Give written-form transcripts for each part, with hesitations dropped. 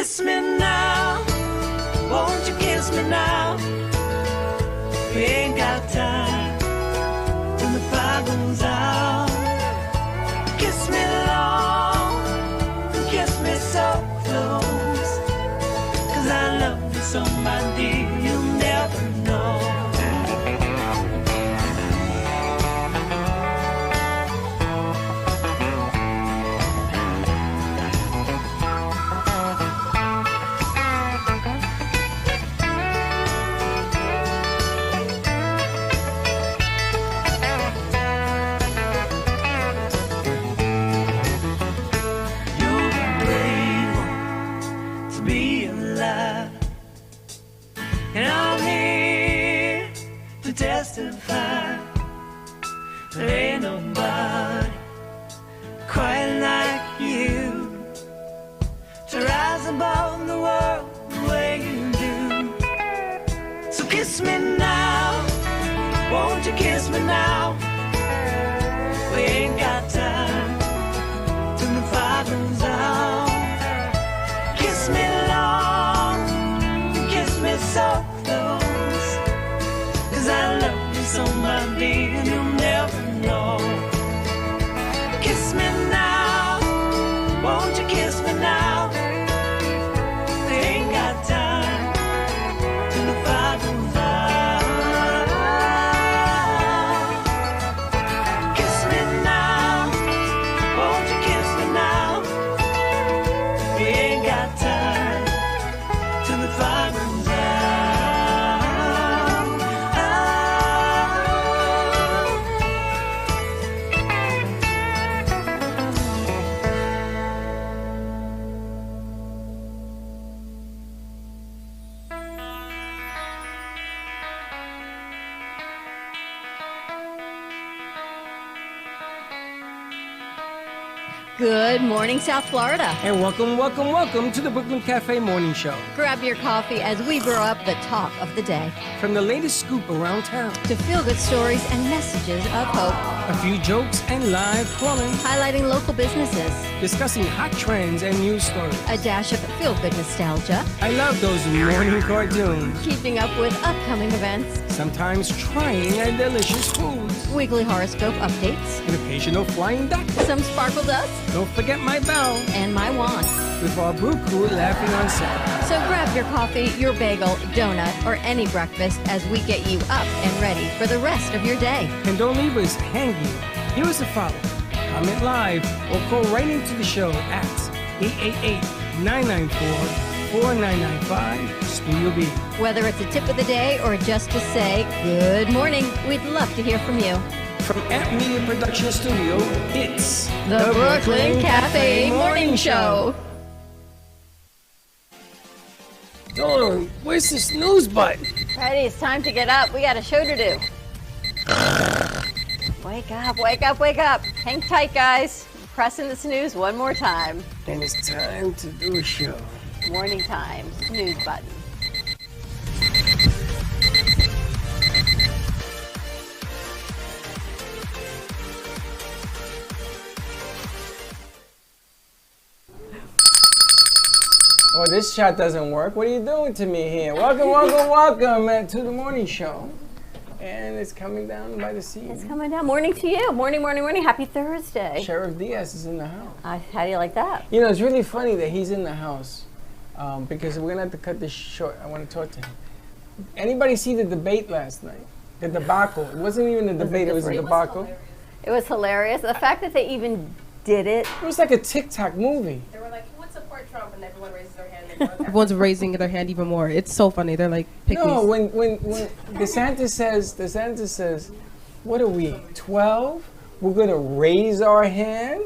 kiss me now. Won't you kiss me now? We ain't got time when the fire goes out. Kiss me long and kiss me so close, 'cause I love you so, my dear, you'll never know. And I'm here to testify. There ain't nobody quite like you to rise above the world the way you do. So kiss me now, won't you kiss me now? We ain't got time till the fire goes out. Kiss me long, kiss me so close, 'cause I love you so, my dear, and you'll never know. Kiss me now, won't you kiss me now? We ain't got time till the fire goes out. Kiss me now, won't you kiss me now? We ain't got time till the fire goes out. Good morning, South Florida. And welcome to the Brooklyn Cafe Morning Show. Grab your coffee as we brew up the talk of the day. From the latest scoop around town, To feel-good stories and messages of hope. a few jokes and live calling, Highlighting local businesses. discussing hot trends and news stories. A dash of feel-good nostalgia. I love those morning cartoons. Keeping up with upcoming events. Sometimes trying a delicious foods. Weekly horoscope updates. An occasional flying duck. Some sparkle dust. Don't forget my bell. And my wand. With our brew crew laughing on set. So grab your coffee, your bagel, donut, or any breakfast as we get you up and ready for the rest of your day. And don't leave us hanging. Here is a follow. Comment live or call right into the show at 888-994-4995 Studio B. Whether it's a tip of the day or just to say good morning, we'd love to hear from you. From Amp Media Production Studio, it's The Brooklyn Cafe Morning Show. Dawn, where's the snooze button? Freddie, it's time to get up. We got a show to do. Wake up, wake up, wake up. Hang tight, guys. Pressing the snooze one more time. And it's time to do a show. Morning time, snooze button. Oh, this shot doesn't work. What are you doing to me here? Welcome to the morning show. And it's coming down by the sea. It's coming down. Morning to you. Morning, morning, morning. Happy Thursday. Sheriff Diaz is in the house. How do you like that? You know, it's really funny that he's in the house because we're going to have to cut this short. I want to talk to him. Anybody see the debate last night? The debacle. It wasn't even a debate, it was a debacle. It was hilarious. The fact that they even did it. It was like a TikTok movie. They were like, who would support Trump? And everyone raises their hand. Everyone's raising their hand even more. It's so funny. They're like, pick No, me. when DeSantis says, what are we, 12? We're going to raise our hand?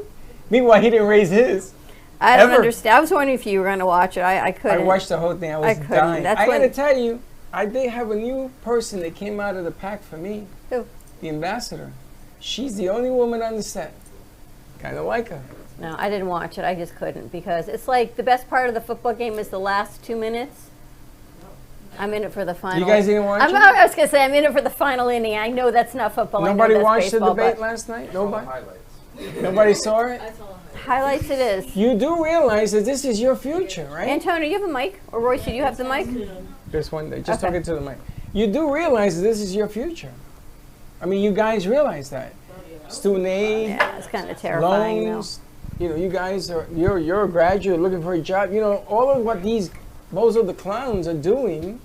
Meanwhile, he didn't raise his. I don't Ever. understand. I was wondering if you were going to watch it. I couldn't. I watched the whole thing. I was couldn't. dying. That's I got to when- tell you, I did have a new person that came out of the pack for me. Who? The ambassador. She's the only woman on the set. Kind of like her. No, I didn't watch it. I just couldn't because it's like the best part of the football game is the last 2 minutes. I'm in it for the final. You guys didn't watch it? I was going to say I'm in it for the final inning. I know that's not football. Nobody I know that's watched baseball, the debate but last night? Nobody? Nobody saw it? Highlights it is. You do realize that this is your future, right? Antonio, you have a mic? Or Royce, do you have the mic? Just one day. Just Okay. talking to the mic. You do realize that this is your future. I mean, you guys realize that. Student aid, Yeah, it's kind of terrifying. though. loans. You know, you guys are you're a graduate looking for a job. You know, all of what these Bozo the clowns are doing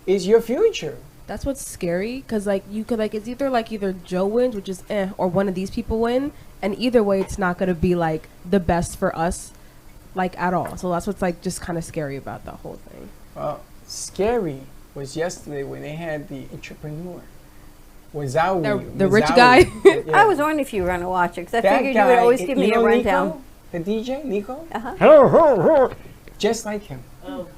is your future. That's what's scary, because like you could like it's either Joe wins, which is or one of these people win, and either way it's not gonna be like the best for us, like at all. So that's what's like just kind of scary about the whole thing. Scary was yesterday when they had the entrepreneur. Wazawi. The rich guy? Yeah. I was wondering if you were going to watch it, because I That figured you would guy, always give me a know rundown. Nico? The DJ, Nico? Uh-huh. Just like him.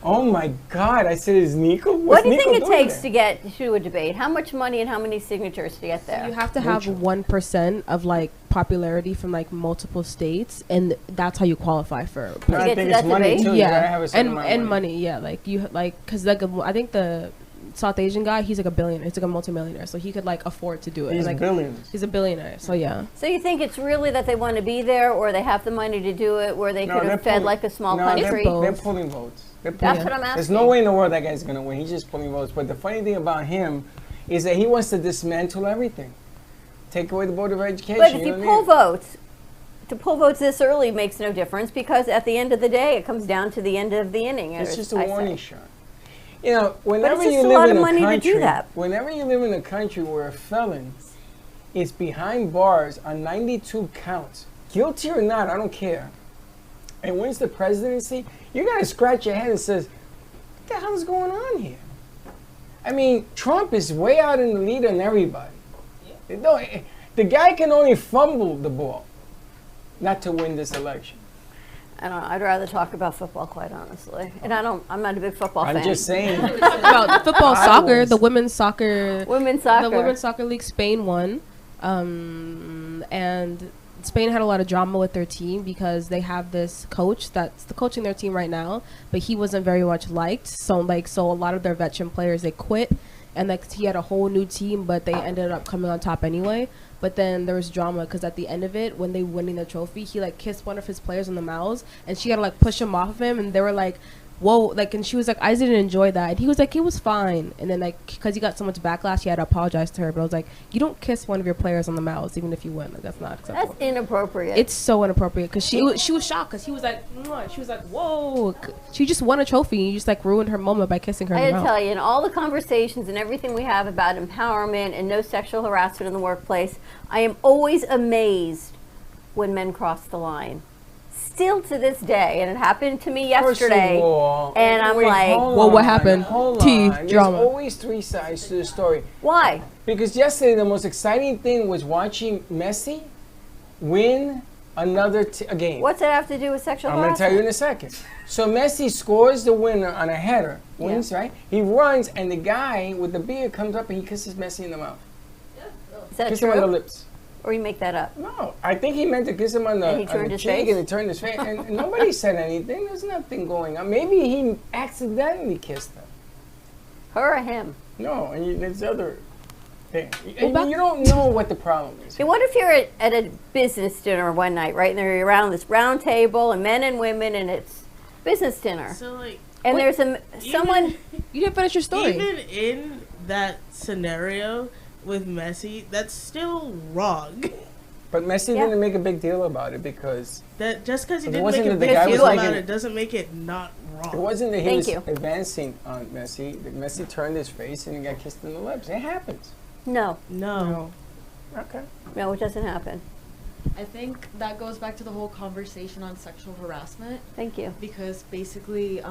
Oh my God! I said, "Is Nico?" What What's do you Nico think it doing takes there? to get to a debate? How much money and how many signatures to get there? You have to have 1% of like popularity from like multiple states, and that's how you qualify for. No, I get think to it's that money debate? too. You gotta have a certain amount of and money, yeah, like you like because like I think the South Asian guy, he's like a billionaire, he's like a multimillionaire, so he could like afford to do it. He's like, billions. He's a billionaire, so yeah. So you think it's really that they want to be there, or they have the money to do it, where they No, could they're have fed pulling- like a small no, country? They're pulling votes. They're pulling That's what I'm asking. There's no way in the world that guy's gonna win. He's just pulling votes. But the funny thing about him is that he wants to dismantle everything. Take away the Board of Education. But if you know what I pull mean? votes, to pull votes this early makes no difference, because at the end of the day, it comes down to the end of the inning. It's as just a I say. warning shot. You know, whenever just you a live lot in of a money to country, do that. whenever you live in a country where a felon is behind bars on 92 counts, guilty or not, I don't care, and wins the presidency, you gotta scratch your head and says, what the hell is going on here? I mean, Trump is way out in the lead on everybody. No, the guy can only fumble the ball, not to win this election. I don't know. I'd rather talk about football, quite honestly. And I'm not a big football fan. I'm just saying. About football, I soccer, was- the women's soccer, Women's soccer. the women's soccer league, Spain won, and Spain had a lot of drama with their team because they have this coach that's coaching their team right now, but he wasn't very much liked. So a lot of their veteran players, they quit, and like he had a whole new team, but they ended up coming on top anyway. But then there was drama because at the end of it, when they were winning the trophy, he like kissed one of his players on the mouth, and she had to like push him off of him, and they were like, whoa, like, and she was like, I didn't enjoy that. And he was like, it was fine. And then like, because he got so much backlash, he had to apologize to her. But I was like, you don't kiss one of your players on the mouth, even if you win. Like, that's not acceptable. That's inappropriate. It's so inappropriate because she was shocked because he was like, mwah. She was like, whoa. She just won a trophy, and you just like ruined her moment by kissing her I in the gotta mouth. tell you, in all the conversations and everything we have about empowerment and no sexual harassment in the workplace, I am always amazed when men cross the line. Still to this day, and it happened to me yesterday. First of all, and I'm wait, like, hold Well, what on, happened? hold Tea, on. drama. There's always three sides to the story. why? Because yesterday the most exciting thing was watching Messi win another a game. What's that have to do with sexual I'm going to harassment? tell you in a second. So Messi scores the winner on a header, wins, right? He runs, and the guy with the beard comes up and he kisses Messi in the mouth. Is that Kiss him on the true? lips. Or you make that up? No, I think he meant to kiss him on And he the, turned on the his cheek, face? and he turned his face, and nobody said anything. There's nothing going on. Maybe he accidentally kissed her. Her or him? No, and there's other thing. back- You don't know what the problem is. Okay, what if you're at a business dinner one night, right? And they're around this round table, and men and women, and it's business dinner. So like, And there's someone. You didn't finish your story. even in that scenario with Messi, that's still wrong. But Messi Yeah. didn't make a big deal about it because That just because he It didn't wasn't make a that the big guy deal was about making- it doesn't make it not it wrong. wasn't that he Thank was you. advancing on Messi. That Messi turned his face and he got kissed in the lips. It happens. No, No. Okay. no, it doesn't happen. I think that goes back to the whole conversation on sexual harassment Thank you. because basically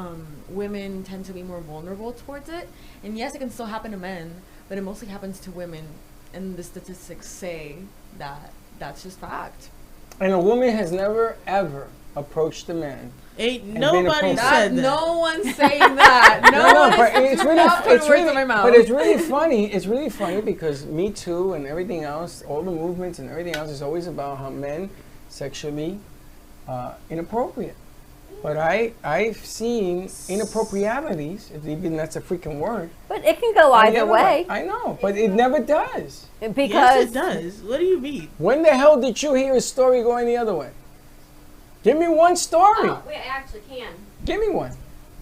women tend to be more vulnerable towards it. And yes, it can still happen to men, but it mostly happens to women. And the statistics say that that's just fact. And a woman has never ever approached a man. Ain't been nobody appropriate. said that. No one's saying that. No, but it's really, not putting it's words really, in my mouth. but it's really funny. It's really funny because Me Too and everything else, all the movements and everything else is always about how men sexually inappropriate. But I've seen inapproprialities, if even that's a freaking word. But it can go on the either other way. I know, but it never does. Because Yes, it does. What do you mean? When the hell did you hear a story going the other way? Give me one story. Oh, wait, I actually can. Give me one.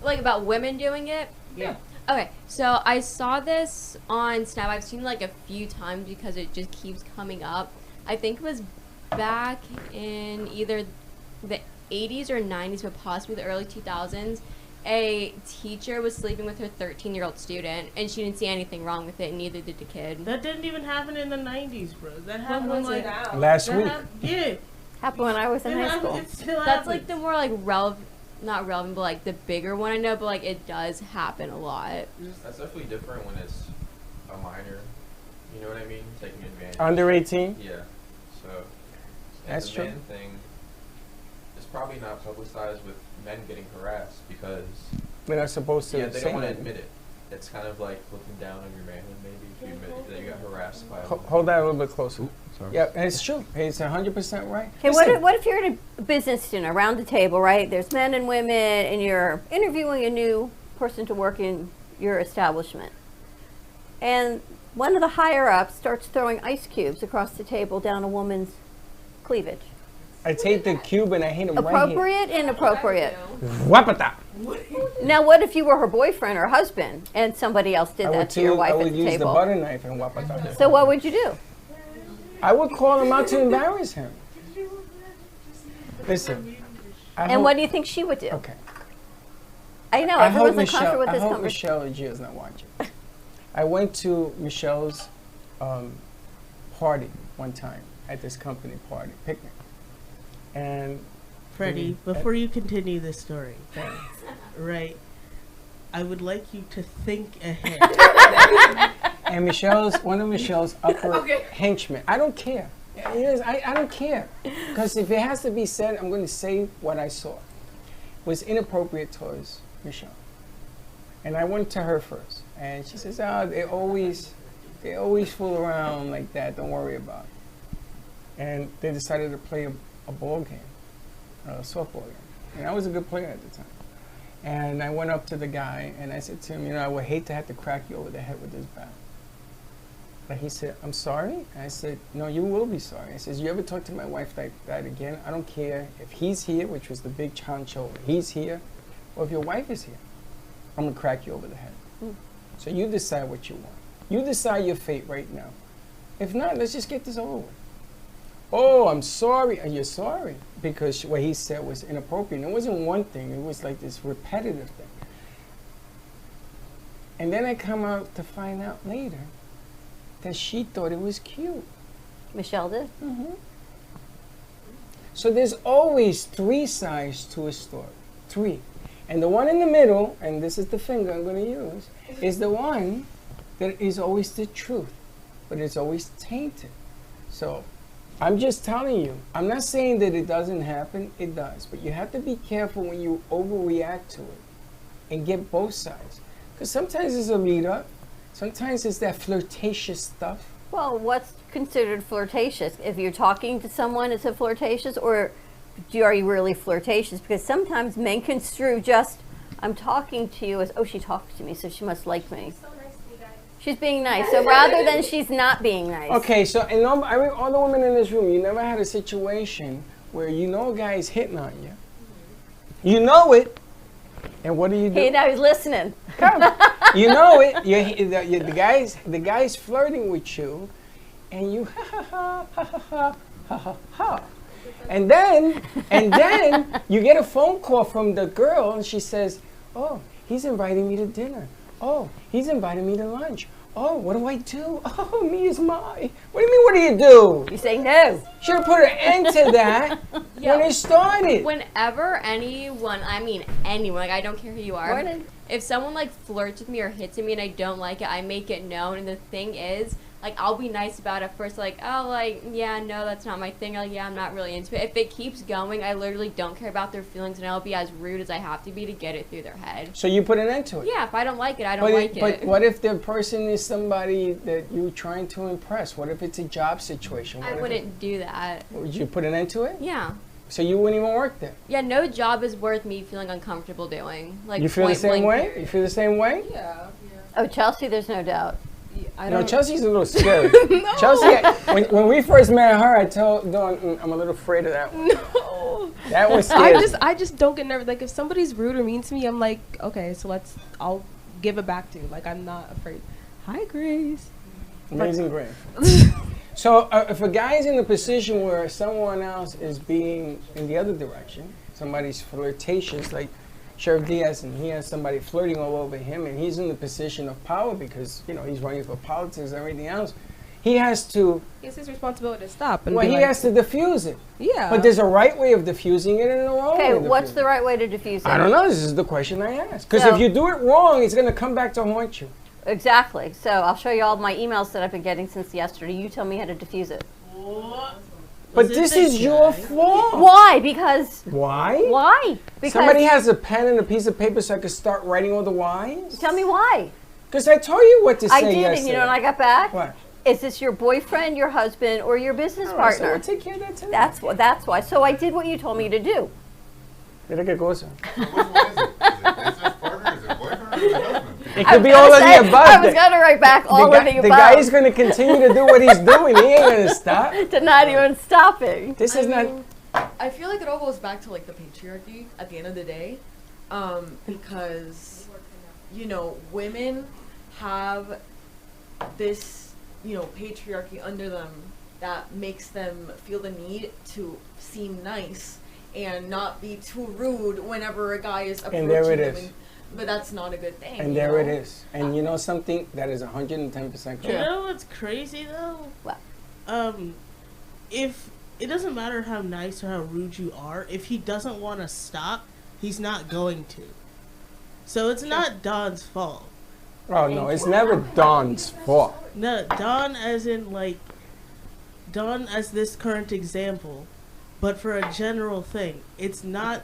Like about women doing it? Yeah. Okay, so I saw this on Snap. I've seen it like a few times because it just keeps coming up. I think it was back in either the 80s or 90s, but possibly the early 2000s. A teacher was sleeping with her 13-year-old student, and she didn't see anything wrong with it, and neither did the kid. That didn't even happen in the 90s, bro. That happened like Last that week. Yeah. happened when I was in high school. It still That's like happens. the more like not relevant, but like the bigger one I know, but like it does happen a lot. That's definitely different when it's a minor. You know what I mean? Taking advantage. Under 18? Yeah. So. And That's the true. man thing is probably not publicized with men getting harassed because We're not supposed to they say don't want to anything. admit it. It's kind of like looking down on your manhood maybe if you admit that you got harassed by a woman. Hold that a little bit closer. Sorry. Yeah, and it's true. It's 100% right. Okay, Listen, what if you're at a business dinner around the table, right? There's men and women, and you're interviewing a new person to work in your establishment. And one of the higher ups starts throwing ice cubes across the table down a woman's cleavage. I take the cube and I hit him right Appropriate, inappropriate. here. Wapata. Now, what if you were her boyfriend or husband and somebody else did that to your wife I at would the use the table? butter knife and wapata. So what would you do? I would call him out to embarrass him. Listen. And what do you think she would do? Okay. I know, I hope everyone's uncomfortable with I this hope conversation. Michelle Gio's not watching. I went to Michelle's party one time at this company party, picnic. And Freddie, before you continue this story, right, I would like you to think ahead. and one of Michelle's upper henchmen. I don't care. Yes, I don't care. Because if it has to be said, I'm going to say what I saw. Was inappropriate towards Michelle. And I went to her first. And she says, oh, they always fool around like that. Don't worry about it. And they decided to play a ball game, a softball game. And I was a good player at the time. And I went up to the guy and I said to him, I would hate to have to crack you over the head with this bat. But he said, I'm sorry? And I said, no, you will be sorry. I says, you ever talk to my wife like that again? I don't care if he's here, which was the big chancho, he's here, or if your wife is here. I'm going to crack you over the head. So you decide what you want. You decide your fate right now. If not, let's just get this over with. Oh, I'm sorry. You're sorry. Because what he said was inappropriate. And it wasn't one thing. It was like this repetitive thing. And then I come out to find out later that she thought it was cute. Michelle did? Mm-hmm. So there's always three sides to a story. Three. And the one in the middle, and this is the finger I'm going to use, is the one that is always the truth. But it's always tainted. So I'm just telling you, I'm not saying that it doesn't happen, it does. But you have to be careful when you overreact to it and get both sides. Because sometimes it's a lead up, sometimes it's that flirtatious stuff. Well, what's considered flirtatious? If you're talking to someone, is it flirtatious? Or are you really flirtatious? Because sometimes men construe just, I'm talking to you as, oh, she talks to me, so she must like me. She's being nice. So rather than she's not being nice. Okay, so and all the women in this room, you never had a situation where you know a guy is hitting on you. You know it. And what do you do? Hey, now he's listening. You know it. The guy's flirting with you, and you ha ha ha ha ha ha ha ha. And then you get a phone call from the girl, and she says, "Oh, he's inviting me to dinner. Oh, he's inviting me to lunch. Oh, what do I do? Oh, me is my. What do you mean? What do you do? You say no. Should have put an end to that when it started. Whenever anyone, like I don't care who you are, Morning. if someone like flirts with me or hits at me and I don't like it, I make it known. And the thing is, like, I'll be nice about it first, like, oh, like, yeah, no, that's not my thing. Like, yeah, I'm not really into it. If it keeps going, I literally don't care about their feelings, and I'll be as rude as I have to be to get it through their head. So you put an end to it. Yeah, if I don't like it, I don't like it. But what if the person is somebody that you're trying to impress? What if it's a job situation? I wouldn't do that. Would you put an end to it? Yeah. So you wouldn't even work there. Yeah, no job is worth me feeling uncomfortable doing. Like You feel the point same blank way? period. You feel the same way? Yeah. Oh, Chelsea, there's no doubt. I No, don't. Chelsea's a little scary. Chelsea, when we first met her, I told Dawn, I'm a little afraid of that one. No. That one scares I just don't get nervous. Like if somebody's rude or mean to me, I'm like, okay, so I'll give it back to you. Like I'm not afraid. Hi, Grace. Amazing Grace. So if a guy is in a position where someone else is being in the other direction, somebody's flirtatious, like Sheriff Diaz, and he has somebody flirting all over him, and he's in the position of power because, you know, he's running for politics and everything else, he has to, It's his responsibility to stop. And well, be he like, has to diffuse it. Yeah. But there's a right way of diffusing it and a wrong way Okay, of what's diffusing the right way to diffuse it? I don't know. This is the question I asked. Because So- if you do it wrong, it's going to come back to haunt you. Exactly. So I'll show you all my emails that I've been getting since yesterday. You tell me how to diffuse it. What? But Was it this the is your guy? fault. Why? Because Why? why? Because Somebody has a pen and a piece of paper so I could start writing all the whys? tell me why. Because I told you what to say I did, yesterday. and you know when I got back? What? Is this your boyfriend, your husband, or your business All right, so partner? we'll take care of that too. That's why. So I did what you told me to do. Mira qué cosa. So which one is it? Is it business partner? Is it boyfriend or is it husband? It I could was be gonna all of say- the above. I was going to write back all of the above. The guy is going to continue to do what he's doing. He ain't going to stop. to not even stopping. This is not. I feel like it all goes back to like the patriarchy at the end of the day, because you know women have this patriarchy under them that makes them feel the need to seem nice and not be too rude whenever a guy is approaching there it them. is. But that's not a good thing. And you there it know? is. And you know something? That is 110% You correct. know what's crazy though? What? If it doesn't matter how nice or how rude you are, if he doesn't want to stop, he's not going to. So it's not Don's fault. Oh, no, it's never Dawn's fault. No, Don as in like Don as this current example, but for a general thing, it's not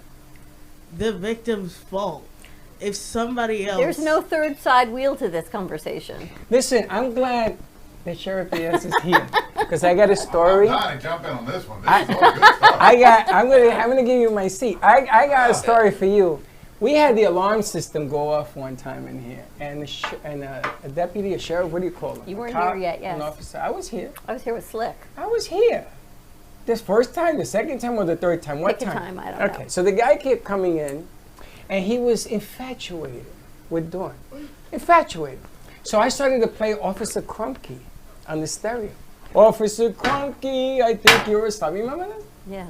the victim's fault. If somebody else There's no third side wheel to this conversation. Listen, I'm glad that Sheriff Diaz is here. Because I got a story. I'm dying to jump in on this one. This is all good stuff. I'm gonna give you my seat. I got a story for you. We had the alarm system go off one time in here, and a deputy, a sheriff, what do you call him? You weren't A cop, here yet, yes. An officer. I was here. I was here with Slick. I was here. This first time, the second time, or the third time? What Pick a time? time, I don't know. Okay, so the guy kept coming in, and he was infatuated with Dawn. Infatuated. So I started to play Officer Krumke on the stereo. Officer Krumke, I think you're a star. You remember that? Yes.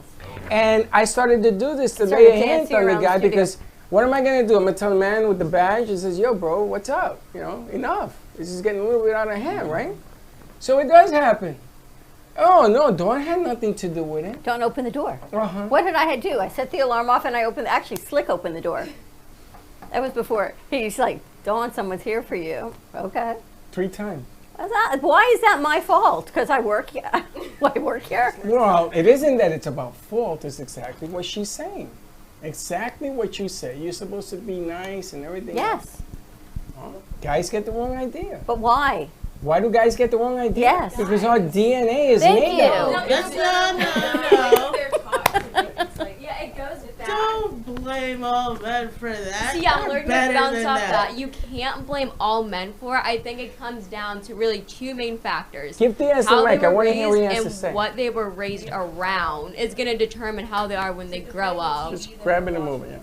And I started to do this to Started lay a hand dancing on the around the guy studio. because what am I going to do? I'm going to tell the man with the badge and says, yo, bro, what's up? You know, enough. This is getting a little bit out of hand, right? So it does happen. Oh, no, Dawn had nothing to do with it. Don't open the door. Uh-huh. What did I do? I set the alarm off and I opened. Actually, Slick opened the door. That was before. He's like, Dawn, someone's here for you. Okay. 3 times. Why is that my fault? Because I work here. I work here. Well, it isn't that it's about fault. It's exactly what she's saying. Exactly what you say. You're supposed to be nice and everything else. Yes. Huh? Guys get the wrong idea. But why? Why do guys get the wrong idea? Yes. Because our DNA is Thank made you. up. That's no. Yeah, it goes with that. Don't blame all men for that. See, I'm You're learning to better bounce than off that. You can't blame all men for it. I think it comes down to really 2 main factors. Give Diaz the How they mic. I were want to hear what he raised has to and say. what they were raised around is going to determine how they are when they grow up. Just grab it and move it. Yeah.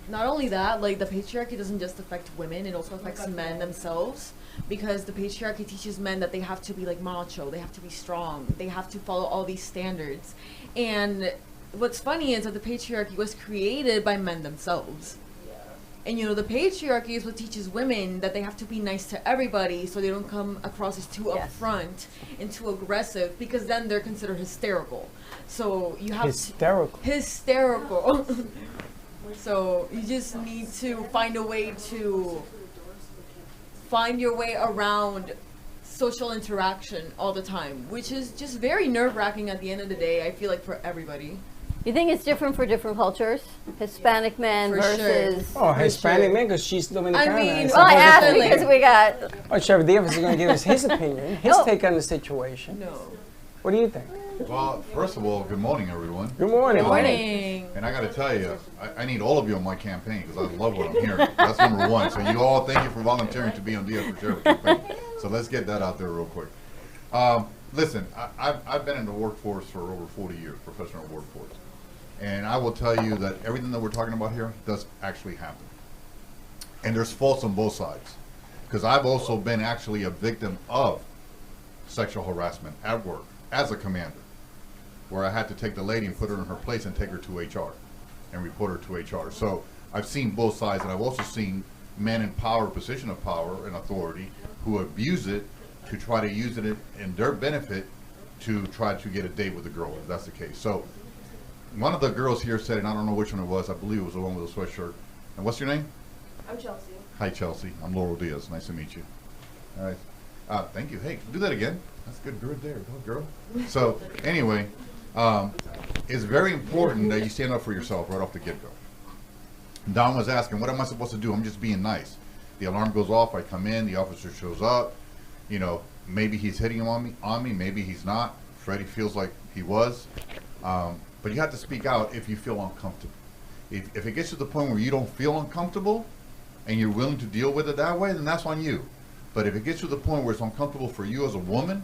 Not only that, like the patriarchy doesn't just affect women, it also affects men themselves. Because the patriarchy teaches men that they have to be like macho, they have to be strong, they have to follow all these standards. And what's funny is that the patriarchy was created by men themselves. And the patriarchy is what teaches women that they have to be nice to everybody so they don't come across as too Yes. upfront and too aggressive, because then they're considered hysterical. So you have Hysterical. hysterical. So you just need to find a way to find your way around social interaction all the time, which is just very nerve-wracking at the end of the day, I feel like, for everybody. You think it's different for different cultures? Hispanic men For sure. versus. Oh, For Hispanic sure. man, because she's Dominicana. I mean, and Well, I supposed to asked think- because we got. Oh, Sheriff Diaz is going to give us his opinion, his No. take on the situation. No. What do you think? Well, first of all, good morning, everyone. Good morning. Good morning. And I got to tell you, I need all of you on my campaign because I love what I'm hearing. That's number one. So you all, thank you for volunteering to be on Dia for Sheriff campaign. So let's get that out there real quick. Listen, I've been in the workforce for over 40 years, professional workforce. And I will tell you that everything that we're talking about here does actually happen. And there's faults on both sides. Because I've also been actually a victim of sexual harassment at work as a commander, where I had to take the lady and put her in her place and take her to HR and report her to HR. So I've seen both sides, and I've also seen men in power, position of power and authority, who abuse it to try to use it in their benefit to try to get a date with a girl, if that's the case. So one of the girls here said, and I don't know which one it was, I believe it was the one with the sweatshirt. And what's your name? I'm Chelsea. Hi, Chelsea. I'm Laurel Diaz. Nice to meet you. All right. Thank you. Hey, do that again. That's good. Good there. Go, girl. So, anyway, it's very important that you stand up for yourself right off the get-go. Don was asking, what am I supposed to do? I'm just being nice. The alarm goes off. I come in. The officer shows up. You know, maybe he's hitting him on me. Maybe he's not. Freddie feels like he was. But you have to speak out if you feel uncomfortable. If it gets to the point where you don't feel uncomfortable and you're willing to deal with it that way, then that's on you. But if it gets to the point where it's uncomfortable for you as a woman,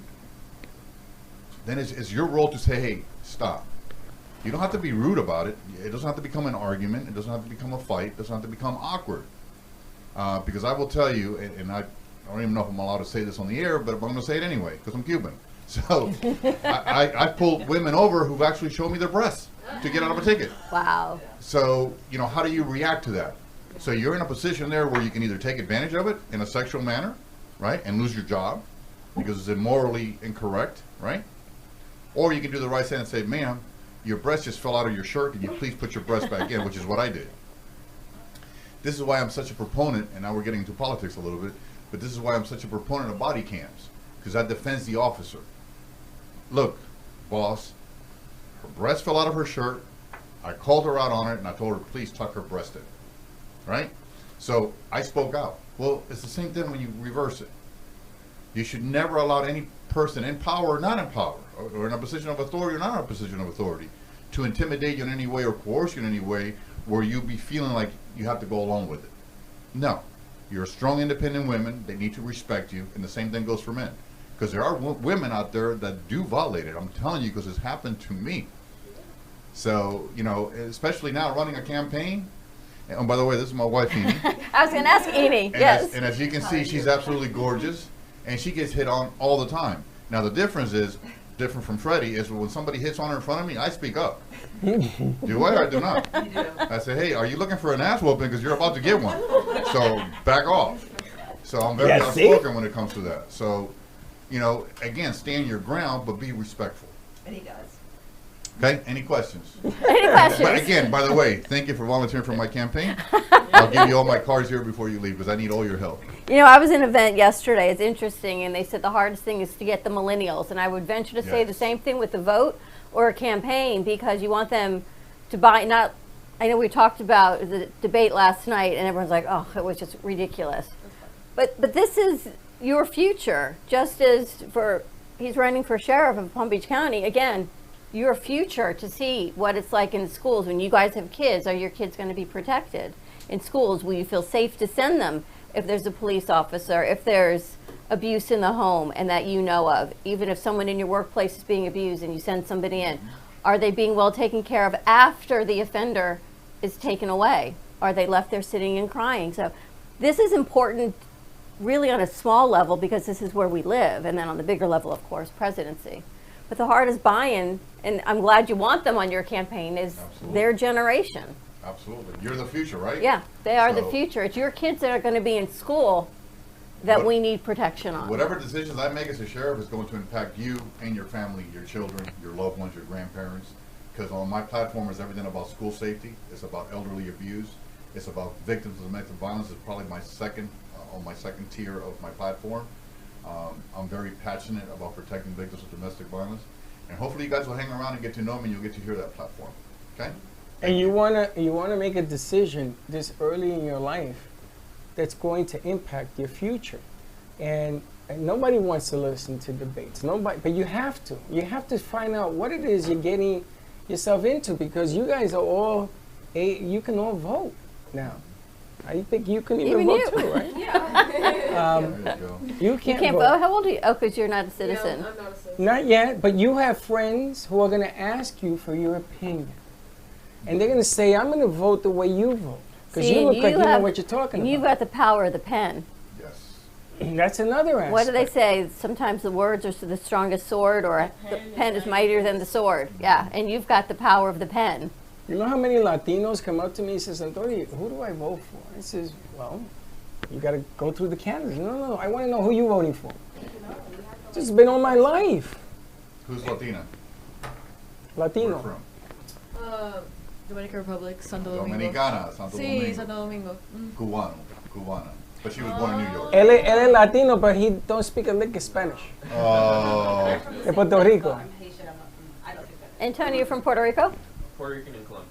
then it's your role to say, hey, stop. You don't have to be rude about it. It doesn't have to become an argument. It doesn't have to become a fight. It doesn't have to become awkward. Because I will tell you, and I don't even know if I'm allowed to say this on the air, but I'm going to say it anyway, because I'm Cuban. So I've pulled women over who've actually showed me their breasts to get out of a ticket. Wow. So, you know, how do you react to that? So you're in a position there where you can either take advantage of it in a sexual manner, right, and lose your job because it's immorally incorrect, right? Or you can do the right thing and say, ma'am, your breast just fell out of your shirt. Can you please put your breast back in, which is what I did. This is why I'm such a proponent, and now we're getting into politics a little bit, but this is why I'm such a proponent of body cams, because that defends the officer. Look, boss, her breast fell out of her shirt. I called her out on it, and I told her, please tuck her breast in, right? So I spoke out. Well, it's the same thing when you reverse it. You should never allow any person in power or not in power, or in a position of authority or not in a position of authority, to intimidate you in any way or coerce you in any way where you be feeling like you have to go along with it. No. You're strong, independent women. They need to respect you, and the same thing goes for men. Because there are women out there that do violate it. I'm telling you, because it's happened to me. So, you know, especially now running a campaign. And by the way, this is my wife, Eni. I was going to ask Eni, yes. And as you can see, she's absolutely gorgeous. And she gets hit on all the time. Now, the difference is, different from Freddie, is when somebody hits on her in front of me, I speak up. Do I or do not? I say, hey, are you looking for an ass whooping? Because you're about to get one. So back off. So I'm very outspoken when it comes to that. So, you know, again, stand your ground, but be respectful. And he does. Okay, any questions? Any questions? But again, by the way, thank you for volunteering for my campaign. I'll give you all my cards here before you leave, because I need all your help. You know, I was in an event yesterday. It's interesting, and they said the hardest thing is to get the millennials. And I would venture to say the same thing with the vote or a campaign, because you want them to buy, not, I know we talked about the debate last night, and everyone's like, oh, it was just ridiculous. But this is your future, just as for, he's running for sheriff of Palm Beach County. Again, your future, to see what it's like in schools. When you guys have kids, are your kids going to be protected in schools? Will you feel safe to send them if there's a police officer, if there's abuse in the home and that you know of? Even if someone in your workplace is being abused and you send somebody in, are they being well taken care of after the offender is taken away? Are they left there sitting and crying? So this is important really on a small level, because this is where we live, and then on the bigger level, of course, presidency. But the hardest buy-in, and I'm glad you want them on your campaign, is their generation. Absolutely. You're the future, right? Yeah, they are the future. It's your kids that are going to be in school that we need protection on. Whatever decisions I make as a sheriff is going to impact you and your family, your children, your loved ones, your grandparents. Because on my platform is everything about school safety. It's about elderly abuse. It's about victims of domestic violence. It's probably my second, on my second tier of my platform. I'm very passionate about protecting victims of domestic violence, and hopefully you guys will hang around and get to know me, and you'll get to hear that platform. Okay? And you wanna make a decision this early in your life that's going to impact your future. And And nobody wants to listen to debates. Nobody, but you have to. You have to find out what it is you're getting yourself into, because you guys are all, you can all vote now. I think you can even vote you. too, right? There you go. You You can't, can't vote. How old are you? Oh, because you're not a citizen. I'm not a citizen. Not yet, but you have friends who are going to ask you for your opinion. And they're going to say, I'm going to vote the way you vote. Because See, you look and like you know have- what you're talking And you've about. got the power of the pen. Yes. That's another aspect. What do they say? Sometimes the words are the strongest sword, or the pen is mightier than the sword. Yeah, and you've got the power of the pen. You know how many Latinos come up to me and says, Antonio, who do I vote for? I says, well, you got to go through the candidates. No, I want to know who you voting for. This has been all my life. Who's Latina? Latino. Where from? Dominican Republic, Santo Domingo. Dominicana, Santo Sí, Domingo. Santo Domingo. Mm. Cubana. But she was born in New York. Él es Latino, but he don't speak a lick of Spanish. Oh. De Puerto Rico. Antonio, you're from Puerto Rico? Puerto Rican and Colombian.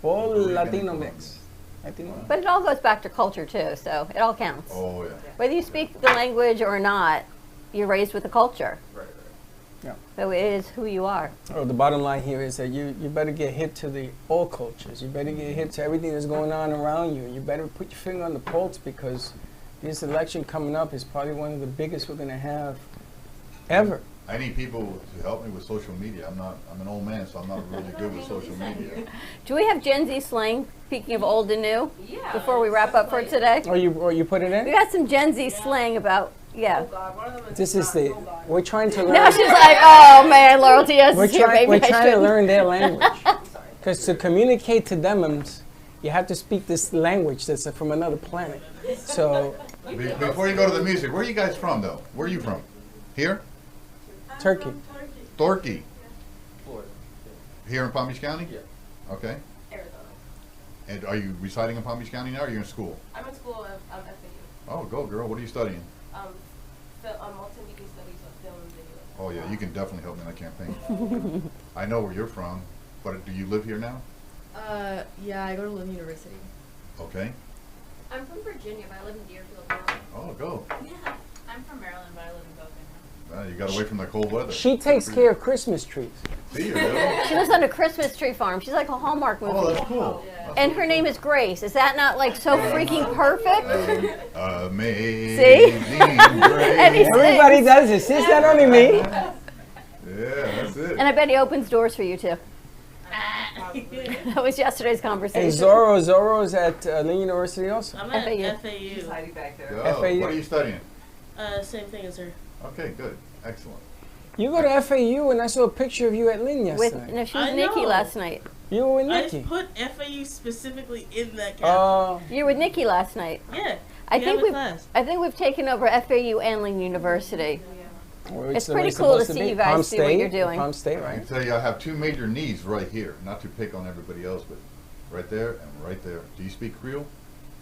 All Puerto Rican Latino and mix. Latino. But it all goes back to culture too, so it all counts. Oh, yeah. Whether you speak the language or not, you're raised with the culture. Right. So it is who you are. Oh, the bottom line here is that you better get hit to all cultures. You better get hit to everything that's going on around you. You better put your finger on the pulse, because this election coming up is probably one of the biggest we're going to have ever. I need people to help me with social media. I'm an old man, so I'm not really good with social media. Do we have Gen Z slang, speaking of old and new, before we wrap up for today? Or you put it We in? got some Gen Z slang about, yeah. This is we're trying to learn. Now she's like, oh man, loyalty is We're, here, maybe we're I trying to shouldn't. learn their language. Because to communicate to them, you have to speak this language that's from another planet. So, Before you go to the music, where are you guys from, though? Where are you from? Here? Turkey. Torquay. Florida. Here in Palm Beach County? Yeah. Okay. Arizona. And are you residing in Palm Beach County now, or are you in school? I'm in school at FAU. Oh, go girl. What are you studying? Multimedia studies of film and video. Oh, yeah, you can definitely help me in that campaign. I know where you're from, but do you live here now? Yeah, I go to Lynn University. Okay. I'm from Virginia, but I live in Deerfield now. Oh, go. Yeah. I'm from Maryland, but I live in Boca. You got away from the cold weather. She takes care of Christmas trees. See, really? She lives on a Christmas tree farm. She's like a Hallmark movie. Oh, that's cool. And her name is Grace. Is that not like so freaking perfect? Amazing See? grace. And he's- Everybody does this. It's not only me. Yeah, that's it. And I bet he opens doors for you too. That was yesterday's And conversation. Zorro's at Lynn University also. I'm at FAU. FAU. Go. FAU. What are you studying? Same thing as her. Okay, good. Excellent. You go to FAU, and I saw a picture of you at Lynn With yesterday. no, she was I Nikki know. last night. You were with I Nikki. put FAU specifically in that category. Oh, You were with Nikki last night. Yeah. I we think have a we've class. I think we've taken over FAU and Lynn University. well, It's the way pretty cool to supposed see be. you guys Palm do what State, you're doing. Palm State, I right? can tell you I have two major needs right here. Not to pick on everybody else, but right there and right there. Do you speak Creole?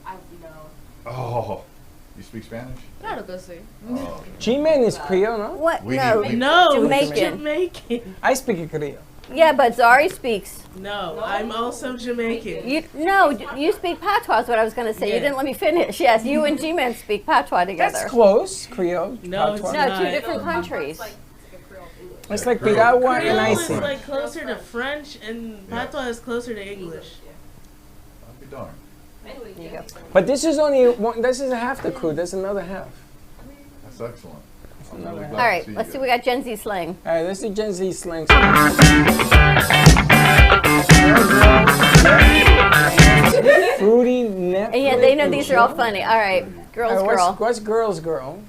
I know. Oh, you speak Spanish? Claro que sí. Oh, G-Man is Creole, no? What? We No, need- No, Jamaican. he's Jamaican. I speak a Creole. yeah, but Zari speaks. No, I'm also Jamaican. You speak patois. Is what I was going to say. You Yeah. didn't let me finish. Yes, you and G-Man speak patois together. That's close, Creole. No, it's patois. No, not. two different countries. It's like piragua and Creole is icing. like closer to French, and Yeah. Patois is closer to English. I'll be darned. There you go. But this is only one. This is half the crew. There's another half. That's excellent. I'm really glad All to right, see let's you see. We guys. got Gen Z slang. All right, let's do Gen Z slang. Fruity neck. And yeah, they know these are all funny. All right, girls, girl. What's girls girl?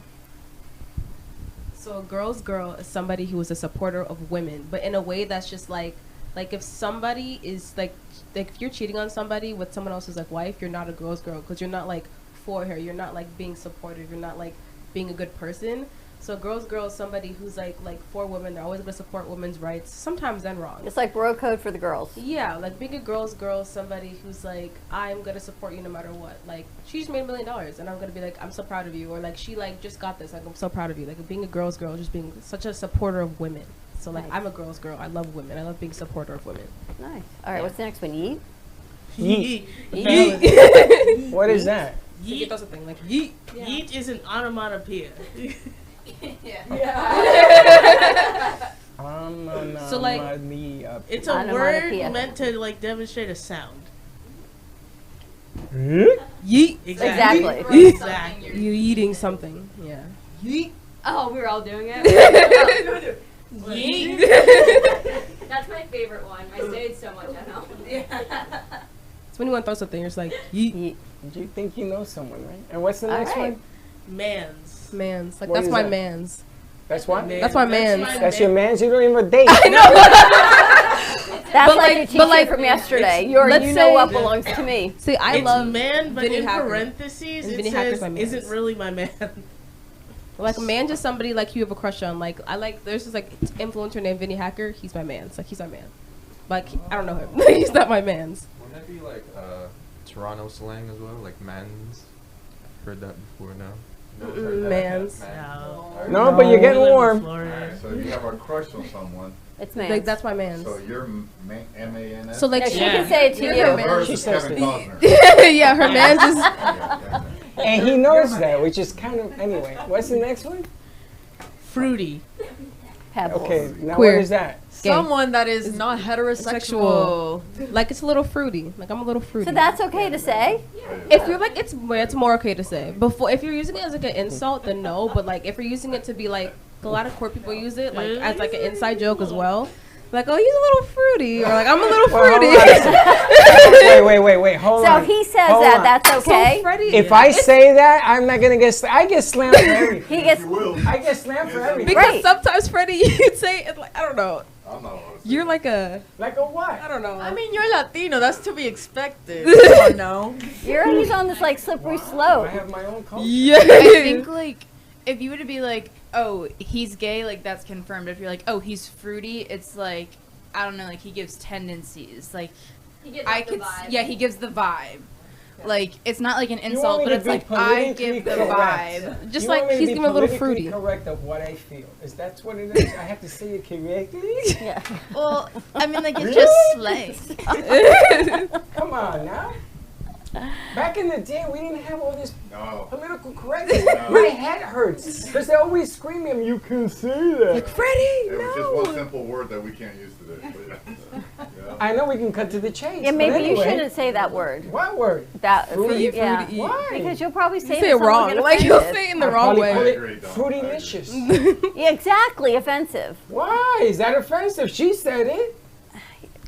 So a girl's girl is somebody who is a supporter of women, but in a way that's just like if somebody is like if you're cheating on somebody with someone else's like wife, you're not a girl's girl because you're not like for her. You're not like being supportive. You're not like being a good person. So girl's girl is somebody who's like for women. They're always going to support women's rights. Sometimes then wrong. It's like bro code for the girls. Yeah, like being a girl's girl is somebody who's like, I'm gonna support you no matter what. Like she just made $1 million and I'm gonna be like, I'm so proud of you. Or like she like just got this, like I'm so proud of you. Like being a girl's girl, just being such a supporter of women. So like Nice. I'm a girl's girl. I love women. I love being a supporter of women. Nice. All right, what's the next one? Yeet. Yeet. Yeet. What is that? Yeet. That's the thing. Like yeet. Yeet is an onomatopoeia. So, like, It's a Onomatopoeia. word meant to like demonstrate a sound. Yeet. Exactly. Exactly. You eating something. Yeah. Oh, we were all doing it. Yeet. That's my favorite one. I say it so much at home. So when you want to throw something, you're just like yeet. Do you think you know someone, right? And what's the All next right. one? Mans. Man's. Like What that's is my that? man's. That's what? That's my man's. That's your man's. You don't even date. That's But like like- your teacher but like- from yesterday. let's You know say- what belongs to me. See, I It's love man, but Vinny in Hacker. parentheses And it Vinny Hacker's says my mans. isn't really my man. like a man, just somebody like you have a crush on. Like I like. There's this like influencer named Vinny Hacker. He's my man. It's like he's my man. Like I don't know him. He's not my man's. Wouldn't that be like Toronto slang as well? Like men's? Heard that before, no? No one's heard that? Man's. No, but you're getting We live in warm. Florida. Alright, so you have a crush on someone, It's man. Like that's my man's. so you're M-A-N-S? So like No, she Yeah. can say it to And you. hers She is says Kevin that. Costner. yeah, her man's is. Yeah. And he knows that, which is kind of anyway. What's the next one? Fruity. Pebbles. Okay, now Queer. what is that? Gay. Someone that is not heterosexual. Like it's a little fruity. Like I'm a little fruity. So that's okay to say? If you're like it's more okay to say. Before if you're using it as like an insult, then no. But like if you're using it to be like a lot of queer people use it like as like an inside joke as well. Like oh he's a little fruity or like I'm a little Well, fruity. wait. Hold So on. if he says Hold that, on. that's okay? So Freddie, If I say that, I'm not gonna get. I get slammed for everything. He gets I get slammed for everything. because Right. sometimes Freddie you'd say it like I don't know. I'm not allowed to say You're that. like a Like a what? I don't know. I mean, you're Latino. That's to be expected. Come on now. he's on this like slippery I slope. have my own culture. yeah. I think like if you were to be like, oh, he's gay, like that's confirmed. If you're like, oh, he's fruity, it's like I don't know, like he gives tendencies. Like He gives I off the could, vibe. yeah, he gives the vibe. Like it's not like an You want insult, me but to it's be like I politically give the correct? vibe. Just You like want me to he's be giving a little politically fruity. correct of what I feel. Is that what it is? I have to say it correctly. Yeah. Well, I mean, like it's just slang. Come on now. Back in the day, we didn't have all this No. political correctness. My head hurts because they always scream at me. You can say that. It was just one simple word that we can't use today. But yeah. I know we can cut to the chase. Yeah, but maybe you anyway. shouldn't say that word. What word? That Fruity? yeah. Why? Because you'll probably say, You that say it someone will wrong. get Like you'll offended. say it in the I'll wrong probably way. call I it agree, Dom. Fruitylicious. Yeah, exactly offensive. Why? Is that offensive? She said it.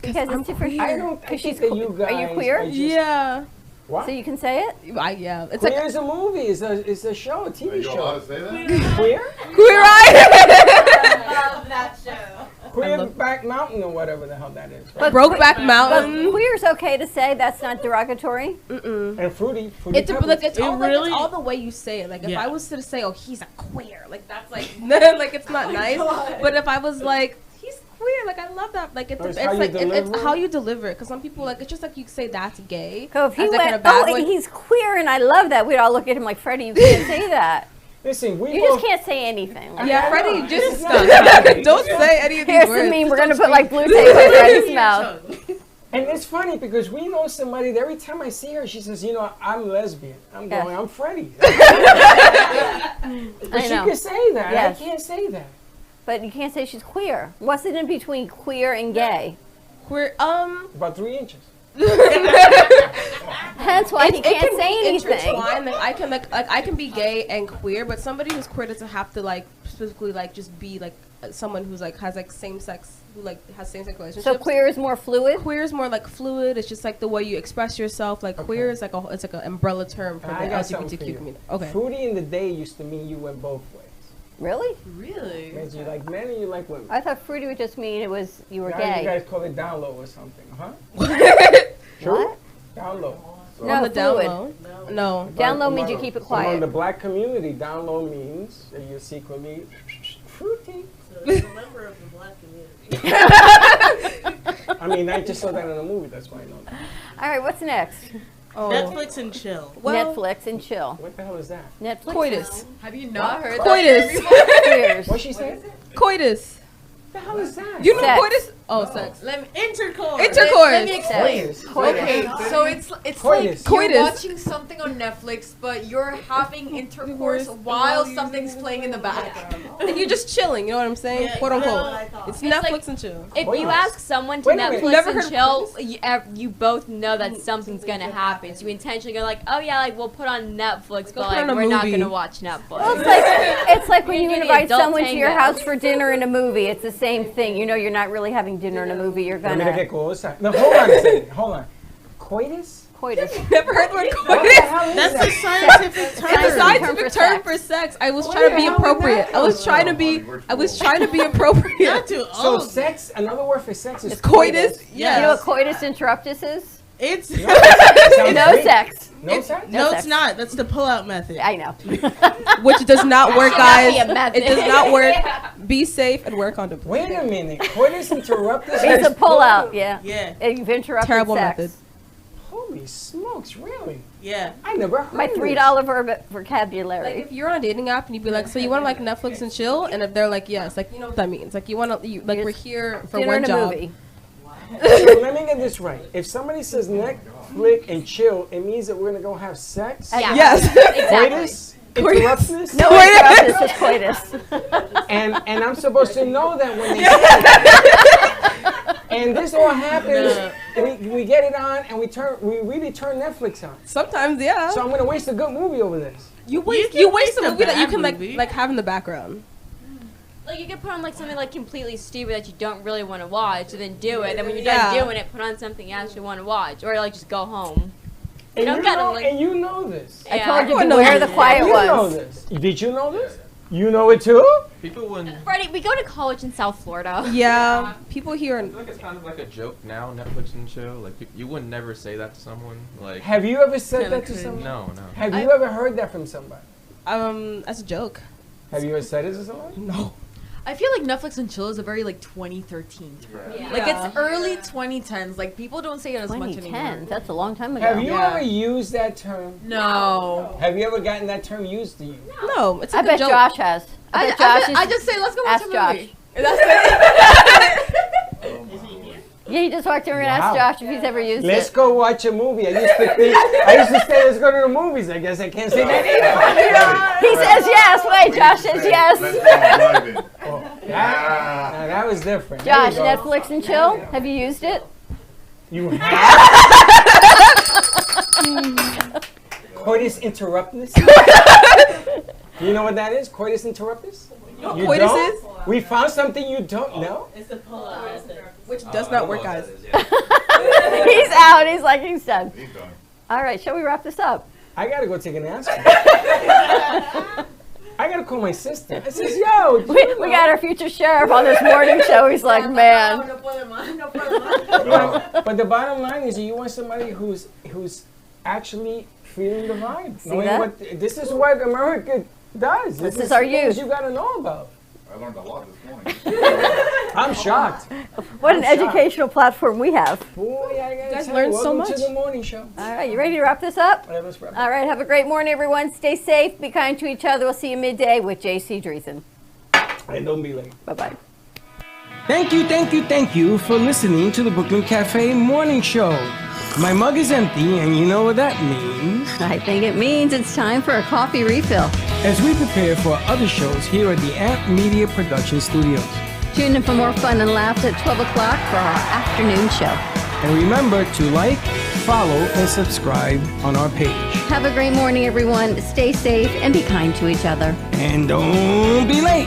Because it's different. I don't Because think she's that you guys Are you queer? are just- Yeah. What? So you can say it? Yeah. It's Queer like is a movie. It's a show, a Are TV you allowed show. to say that? Queer? queer eye. Love that show. Queer Back Mountain or whatever the hell that is. Right? But Brokeback But Mountain. queer's okay to say. That's not derogatory. And fruity. It's Pebbles. like it's It all really- like, it's all the way you say it. Like if Yeah. I was to say, "Oh, he's a queer," like that's like like it's not nice. But if I was like, "He's queer," like I love that. Like Or it's it's how you like deliver it's it? how you deliver it. Because some people like it's just like you say that's gay. So if he as, like, in a went, bad oh, way. he's queer and I love that, we'd all look at him like, Freddie, you can't say that. Listen, we You both. just can't say anything. Like, Yeah, I know. Freddie, This just is not don't say any of these here's words. the meme. We're going to put like blue tape over Freddie's mouth. And it's funny because we know somebody that every time I see her, she says, you know, I'm lesbian. I'm Yeah. going, I'm Freddie. I But she know. can say that. Yes. I can't say that. But you can't say she's queer. What's it in between queer and gay? Queer. About 3 inches. Hence why he It can't can say be anything. intertwined. Like I can be gay and queer, but somebody who's queer doesn't have to like specifically like just be like someone who's like has like same sex who like has same sex relationships. So queer is more fluid? Queer is more like fluid. It's just like the way you express yourself. Like queer is like it's like an umbrella term for the I got something for LGBTQ you. community. Okay. Fruity in the day used to mean you went both ways. Really? Really? Means you like men and you like women. I thought fruity would just mean it was you were Now gay. you guys call it down low or something, huh? What? Down low. No, On the down fluid. low. No. Down low Among- means you keep it Among quiet. the black community, down low means that you're secretly fruity. So he's a member of the black community. I mean, I just saw that in a movie, that's why I know that. All right, what's next? Oh. Netflix and chill. Well, Netflix and chill. What the hell is that? Netflix. coitus. Have you not heard that? Coitus. Queers. What's she saying? Coitus. What the hell is that? You know Sex. coitus? Oh, sex. Intercourse. Let me explain. Coitus. Okay, so it's Coitus. like you're Coitus. watching something on Netflix, but you're having intercourse while something's playing in the back. And you're just chilling, you know what I'm saying? Yeah, Quote unquote. It's It's Netflix like- and chill. If Wait a you minute. ask someone to Wait a minute. Netflix Never and heard of chill, you both know that something's gonna happen. So you intentionally go like, oh yeah, like we'll put on Netflix, but put like on a we're not movie. gonna watch Netflix. Well, it's like when You're you gonna be invite adult someone to your tango. house for dinner and a movie. It's the same thing. You know, you're not really having dinner and a movie. You're Mira qué gonna cosa. No, hold on a second. Hold on. Coitus? coitus. Never heard the word What the coitus. hell is That's that? a scientific term. It's a scientific for term sex. for sex. I was What trying to the be hell is appropriate. that? I was trying to be. I was trying to be appropriate. Not too So old. sex, another word for sex is Coitus. You know what Yes. coitus interruptus is? It's Sounds No great. sex. No sex? no, sex. it's not. That's the pull-out method. I know. Which does not work, guys. be a method. It does not work. Be safe and work on the. Wait a minute. Coitus interruptus? It's a pull-out. Yeah. Yeah, You've interrupted Terrible sex. method. Holy smokes, really? yeah. I never heard My of this. $3 vocabulary. Like if you're on a dating app and you'd be like, so you want to like Netflix and chill, and if they're like, yes, like you know what that means. Like you want to, like we're here for dinner one and a job. movie. So let me get this right. If somebody says Netflix and chill, it means that we're going to go have sex? Yeah. Yes. Coitus? Interruptus? No interruptus, just coitus. And I'm supposed to know that when they say it. And this all happens, we get it on, and we really turn Netflix on. Sometimes, yeah. So I'm going to waste a good movie over this. you waste can you waste a waste a movie that you bad can movie. like have in the background. Like you could put on like something like completely stupid that you don't really want to watch, and then do it. Then when you're done Yeah. doing it, put on something you actually want to watch, or like just go home. And don't you gotta, know, like- and you know this. I Yeah. told you I know beware you. the quiet You know ones. this. Did you know this? You know it too? People wouldn't. Freddie, we go to college in South Florida. Yeah, people here. I feel like it's kind of like a joke now, Netflix and chill. Like you would never say that to someone. Like Have you ever said Kinda that to cringe. someone? no. Have you ever heard that from somebody? As a joke. Have you ever said it to somebody? No. I feel like Netflix and chill is a very like 2013 term. Yeah. Like it's early 2010s. Like people don't say it as much 2010. anymore. That's a long time ago. Have you Yeah. ever used that term? No. Have you ever gotten that term used to you? No, it's I like a bet joke. Josh has. I bet Josh is. I just say let's go watch ask a Josh. movie. That's it. Yeah, you just walked over and asked Wow. Josh if he's ever used Let's it. go watch a movie. I used to say let's go to the movies. I guess I can't say that either. He says yes. Wait, Josh says yes. Let's go drive-in. Now that was different. There Josh, you go. Netflix and chill. Have you used it? You have? Coitus interruptus? Do you know what that is? Coitus interruptus? You coitus don't? is? We found something you don't know? It's the pull-out method. Which does not work, guys. He's out. He's like, he's done. He's done. All right, shall we wrap this up? I gotta go take an aspirin. I gotta call my sister. I says, yo. We got our future sheriff on this morning show. He's like, man. You know, but the bottom line is you want somebody who's actually feeling the vibe. See Knowing that? what this is what America does. This is our things youth. you gotta know about. I learned a lot this morning. I'm shocked. What an I'm shocked. educational platform we have. Boy, I gotta guys tell learned you, so welcome to much. the morning show. All right, you ready to wrap this up? Whatever, it's wrap. All right, have a great morning, everyone. Stay safe. Be kind to each other. We'll see you midday with JC Dreesen. And don't be late. Bye-bye. Thank you for listening to the Brooklyn Cafe Morning Show. My mug is empty, and you know what that means. I think it means it's time for a coffee refill. As we prepare for other shows here at the Amp Media Production Studios. Tune in for more fun and laughs at 12 o'clock for our afternoon show. And remember to like, follow, and subscribe on our page. Have a great morning, everyone. Stay safe and be kind to each other. And don't be late.